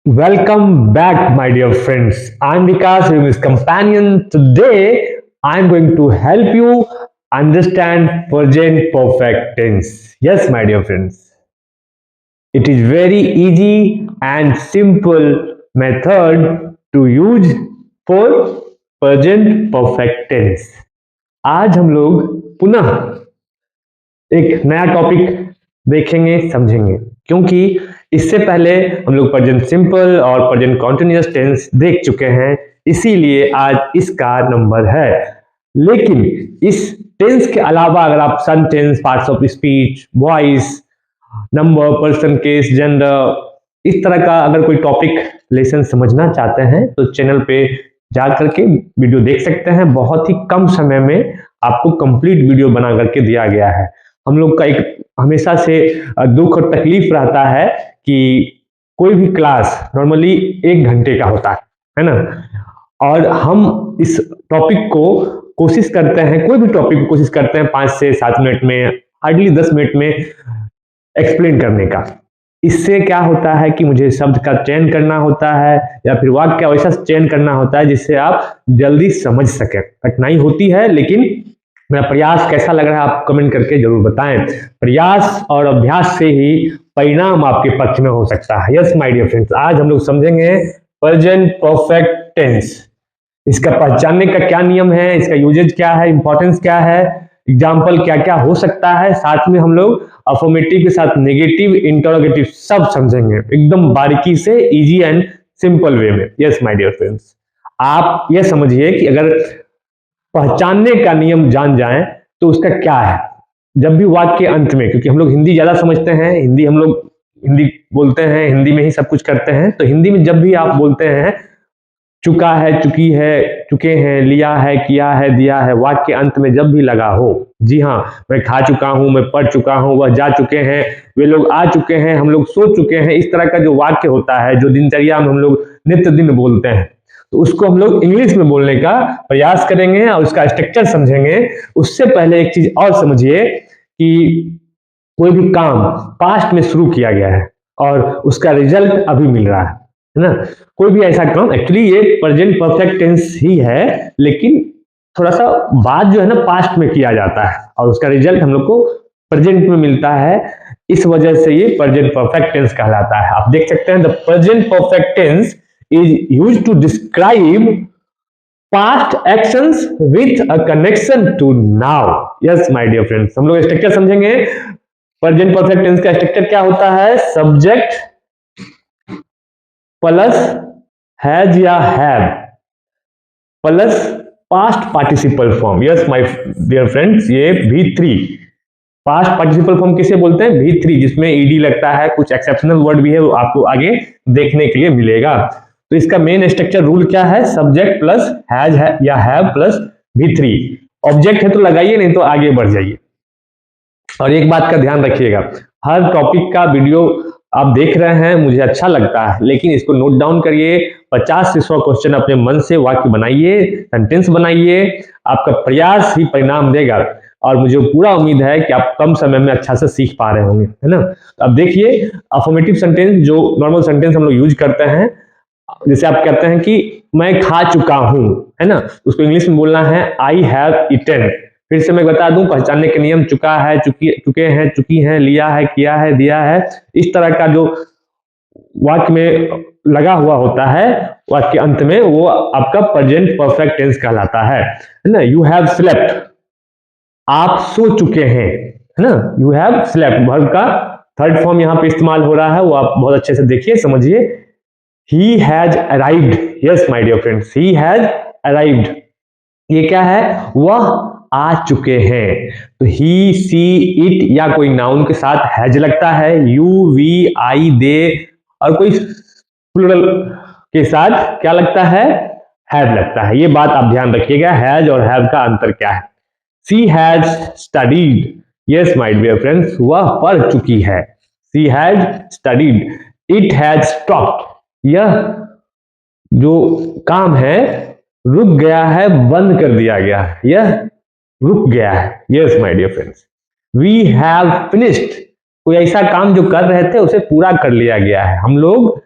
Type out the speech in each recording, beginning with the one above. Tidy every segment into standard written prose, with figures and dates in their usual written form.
Welcome back, my dear friends. I'm Vikas, your English companion. Today, I'm going to help you understand present perfect tense. Yes, my dear friends. It is very easy and simple method to use for present perfect tense. आज हम लोग पुनः एक नया topic देखेंगे समझेंगे क्योंकि इससे पहले हम लोग प्रेजेंट सिंपल और प्रेजेंट कॉन्टिन्यूअस टेंस देख चुके हैं, इसीलिए आज इसका नंबर है। लेकिन इस टेंस के अलावा अगर आप सन tense, parts of speech, voice, number, person, case, gender, इस तरह का अगर कोई टॉपिक लेसन समझना चाहते हैं तो चैनल पे जा करके वीडियो देख सकते हैं। बहुत ही कम समय में आपको कंप्लीट वीडियो बना करके दिया गया है। हम लोग का एक हमेशा से दुख और तकलीफ रहता है कि कोई भी क्लास नॉर्मली 1 घंटे का होता है ना, और हम इस टॉपिक को कोशिश करते हैं, कोई भी टॉपिक को कोशिश करते हैं 5 से 7 मिनट में, हार्डली 10 मिनट में एक्सप्लेन करने का। इससे क्या होता है कि मुझे शब्द का चयन करना होता है या फिर वाक्य का वैसा चयन करना होता है जिससे आप जल्दी समझ सकें। कठिनाई होती है, लेकिन मेरा प्रयास कैसा लग रहा है आप कमेंट करके जरूर बताएं। प्रयास और अभ्यास से ही परिणाम आपके पक्ष में हो सकता है। यस माय डियर फ्रेंड्स, आज हम लोग समझेंगे प्रेजेंट परफेक्ट टेंस। इसका पहचानने का क्या नियम है, इसका यूजेज क्या है, इंपॉर्टेंस क्या है, एग्जाम्पल क्या क्या हो सकता है, साथ में हम लोग अफर्मेटिव के साथ नेगेटिव, इंटरोगेटिव सब समझेंगे एकदम बारीकी से, इजी एंड सिंपल वे में। यस माय डियर फ्रेंड्स, आप यह समझिए कि अगर पहचानने का नियम जान जाएं तो उसका क्या है। जब भी वाक्य के अंत में, क्योंकि हम लोग हिंदी ज्यादा समझते हैं, हम लोग हिंदी बोलते हैं, हिंदी में ही सब कुछ करते हैं, तो हिंदी में जब भी आप बोलते हैं चुका है, चुकी है, चुके हैं, लिया है, किया है, दिया है, वाक्य के अंत में जब भी लगा हो, जी हाँ, मैं खा चुका हूं, मैं पढ़ चुका हूं, वह जा चुके हैं, वे लोग आ चुके हैं, हम लोग सो चुके हैं, इस तरह का जो वाक्य होता है, जो दिनचर्या में हम लोग नित्य दिन बोलते हैं, तो उसको हम लोग इंग्लिश में बोलने का प्रयास करेंगे और उसका स्ट्रक्चर समझेंगे। उससे पहले एक चीज और समझिए कि कोई भी काम पास्ट में शुरू किया गया है और उसका रिजल्ट अभी मिल रहा है ना। कोई भी ऐसा काम, एक्चुअली ये प्रेजेंट परफेक्ट टेंस ही है, लेकिन थोड़ा सा बात जो है ना पास्ट में किया जाता है और उसका रिजल्ट हम लोग को प्रेजेंट में मिलता है। इस वजह से ये प्रेजेंट परफेक्ट टेंस कहलाता है। आप देख सकते हैं, the present perfect tense is used to describe past actions with a connection to now. Yes my dear friends, हम लोग स्ट्रक्चर समझेंगे। प्रेजेंट परफेक्ट टेंस का स्ट्रक्चर क्या होता है? सब्जेक्ट प्लस हैज या have plus past participle form. Yes my dear friends, ये V3 past participle form किसे बोलते हैं? V3, जिसमें ईडी लगता है, कुछ एक्सेप्शनल वर्ड भी है, वो आपको आगे देखने के लिए मिलेगा। तो इसका मेन स्ट्रक्चर रूल क्या है? सब्जेक्ट प्लस हैज है या हैव प्लस V3। ऑब्जेक्ट है तो लगाइए, नहीं तो आगे बढ़ जाइए। और एक बात का ध्यान रखिएगा, हर टॉपिक का वीडियो आप देख रहे हैं, मुझे अच्छा लगता है, लेकिन इसको नोट डाउन करिए। 50 से 100 क्वेश्चन अपने मन से वाक्य बनाइए, सेंटेंस बनाइए। आपका प्रयास ही परिणाम देगा और मुझे पूरा उम्मीद है कि आप कम समय में अच्छा से सीख पा रहे होंगे, है ना। तो अब देखिए, अफर्मेटिव सेंटेंस, जो नॉर्मल सेंटेंस हम लोग यूज करते हैं, जैसे आप कहते हैं कि मैं खा चुका हूं, है ना, उसको इंग्लिश में बोलना है आई हैव ईटन। फिर से मैं बता दूं, पहचानने के नियम चुका है, चुके हैं, चुकी हैं, लिया है, किया है, दिया है, इस तरह का जो वाक्य में लगा हुआ होता है वाक्य के अंत में, वो आपका प्रेजेंट परफेक्ट टेंस कहलाता है ना। यू हैव स्लेप्ट, आप सो चुके हैं, है ना। यू हैव स्लेप्ट वर्ब का थर्ड फॉर्म यहाँ पे इस्तेमाल हो रहा है, वो आप बहुत अच्छे से देखिए, समझिए। He has arrived. Yes, my dear friends, he has arrived. ये क्या है? वह आ चुके हैं। तो he, she, it या कोई नाउन के साथ हैज लगता है, you, we, I, they, और कोई प्लूरल के साथ क्या लगता है? हैव लगता है। ये बात आप ध्यान रखिएगा, हैज और हैव का अंतर क्या है। She has studied. Yes, my dear friends, वह पढ़ चुकी है। She has studied. It has stopped. यह जो काम है रुक गया है, बंद कर दिया गया है, यह रुक गया है। Yes my dear friends, we have finished, कोई ऐसा काम जो कर रहे थे उसे पूरा कर लिया गया है। हम लोग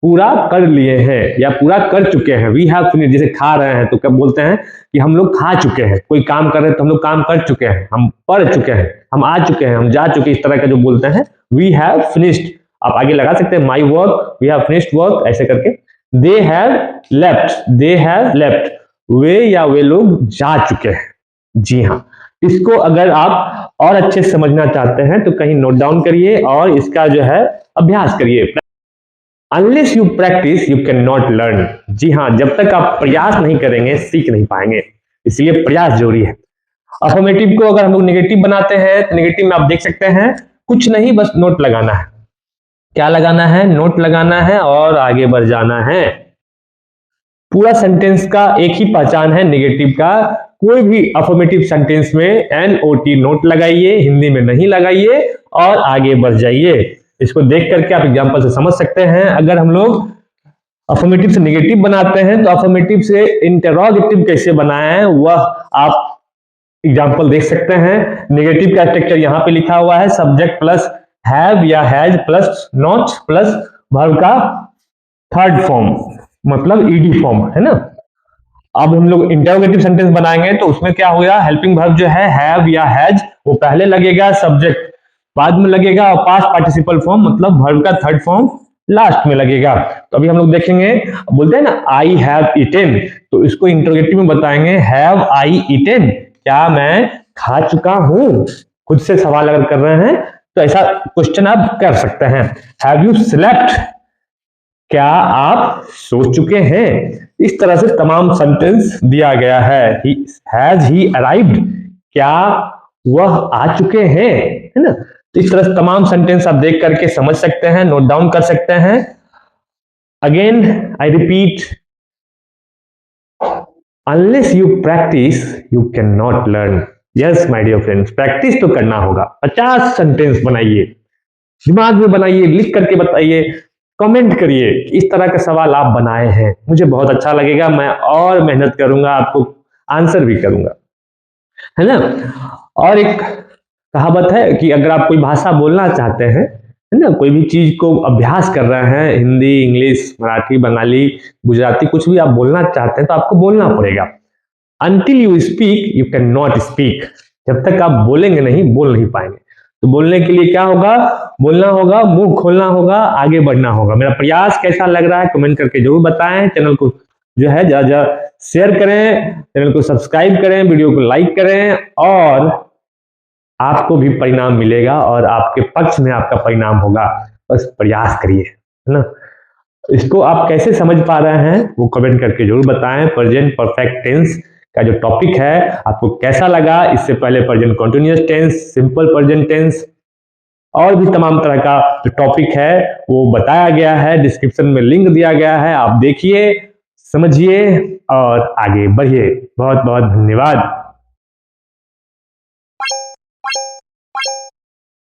पूरा कर लिए हैं या पूरा कर चुके हैं। वी हैव फिनिश्ड, जैसे खा रहे हैं तो कब बोलते हैं कि हम लोग खा चुके हैं। कोई काम कर रहे हैं तो हम लोग काम कर चुके हैं, हम पढ़ चुके हैं, हम आ चुके हैं, हम जा चुके हैं, इस तरह का जो बोलते हैं वी हैव फिनिश्ड। आप आगे लगा सकते हैं my work, we have finished work, ऐसे करके। They have left, they have left, वे या वे लोग जा चुके हैं। जी हाँ, इसको अगर आप और अच्छे से समझना चाहते हैं तो कहीं नोट डाउन करिए और इसका जो है अभ्यास करिए। Unless you practice you can not learn. जी हाँ, जब तक आप प्रयास नहीं करेंगे सीख नहीं पाएंगे, इसलिए प्रयास जरूरी है। अफर्मेटिव को अगर हम लोग नेगेटिव बनाते हैं तो नेगेटिव में आप देख सकते हैं कुछ नहीं, बस नोट लगाना है। क्या लगाना है? नोट लगाना है और आगे बढ़ जाना है। पूरा सेंटेंस का एक ही पहचान है नेगेटिव का। कोई भी अफर्मेटिव सेंटेंस में NOT नोट लगाइए, हिंदी में नहीं लगाइए और आगे बढ़ जाइए। इसको देख करके आप एग्जांपल से समझ सकते हैं। अगर हम लोग अफर्मेटिव से नेगेटिव बनाते हैं तो अफर्मेटिव से इंटरोगेटिव कैसे बनाएं वह आप एग्जांपल देख सकते हैं। नेगेटिव का स्ट्रक्चर यहां पे लिखा हुआ है, सब्जेक्ट प्लस हैव या has plus not plus verb का थर्ड फॉर्म, मतलब ईडी फॉर्म, है ना। अब हम लोग इंटरोगेटिव सेंटेंस बनाएंगे तो उसमें क्या होगा, हेल्पिंग वर्ब जो है हैव या हैज वो पहले लगेगा, सब्जेक्ट बाद में लगेगा और पास्ट पार्टिसिपल फॉर्म मतलब वर्ब का थर्ड फॉर्म लास्ट में लगेगा। तो अभी हम लोग देखेंगे, बोलते हैं ना आई हैव ईटेन, तो इसको इंटरोगेटिव में बताएंगे हैव आई ईटेन, क्या मैं खा चुका हूं। खुद से सवाल अगर कर रहे हैं तो ऐसा क्वेश्चन आप कर सकते हैं। हैव यू स्लेप्ट, क्या आप सो चुके हैं। इस तरह से तमाम सेंटेंस दिया गया है। हैज ही अराइव्ड, क्या वह आ चुके हैं, है ना। तो इस तरह से तमाम सेंटेंस आप देख करके समझ सकते हैं, नोट डाउन कर सकते हैं। Again I repeat, unless you practice you can not learn. Yes my dear friends, practice तो करना होगा। 50 सेंटेंस बनाइए, दिमाग में बनाइए, लिख करके बताइए, कमेंट करिए इस तरह का सवाल आप बनाए हैं, मुझे बहुत अच्छा लगेगा। मैं और मेहनत करूंगा, आपको आंसर भी करूंगा, है ना। और एक कहावत है कि अगर आप कोई भाषा बोलना चाहते हैं, है ना, कोई भी चीज को अभ्यास कर रहे हैं, हिंदी, इंग्लिश, मराठी, बंगाली, गुजराती, कुछ भी आप बोलना चाहते हैं तो आपको बोलना पड़ेगा। Until you speak you can not speak. जब तक आप बोलेंगे नहीं, बोल नहीं पाएंगे। तो बोलने के लिए क्या होगा, बोलना होगा, मुंह खोलना होगा, आगे बढ़ना होगा। मेरा प्रयास कैसा लग रहा है कमेंट करके जरूर बताएं। चैनल को जो है ज्यादा शेयर करें, चैनल को सब्सक्राइब करें, वीडियो को लाइक करें और आपको भी परिणाम मिलेगा और आपके पक्ष में आपका परिणाम होगा। बस प्रयास करिए, है ना। इसको आप कैसे समझ पा रहे हैं वो कमेंट करके जरूर बताएं। प्रेजेंट परफेक्ट टेंस का जो टॉपिक है आपको कैसा लगा। इससे पहले present continuous tense, simple present tense और भी तमाम तरह का जो टॉपिक है वो बताया गया है, डिस्क्रिप्शन में लिंक दिया गया है, आप देखिए, समझिए और आगे बढ़िए। बहुत बहुत धन्यवाद।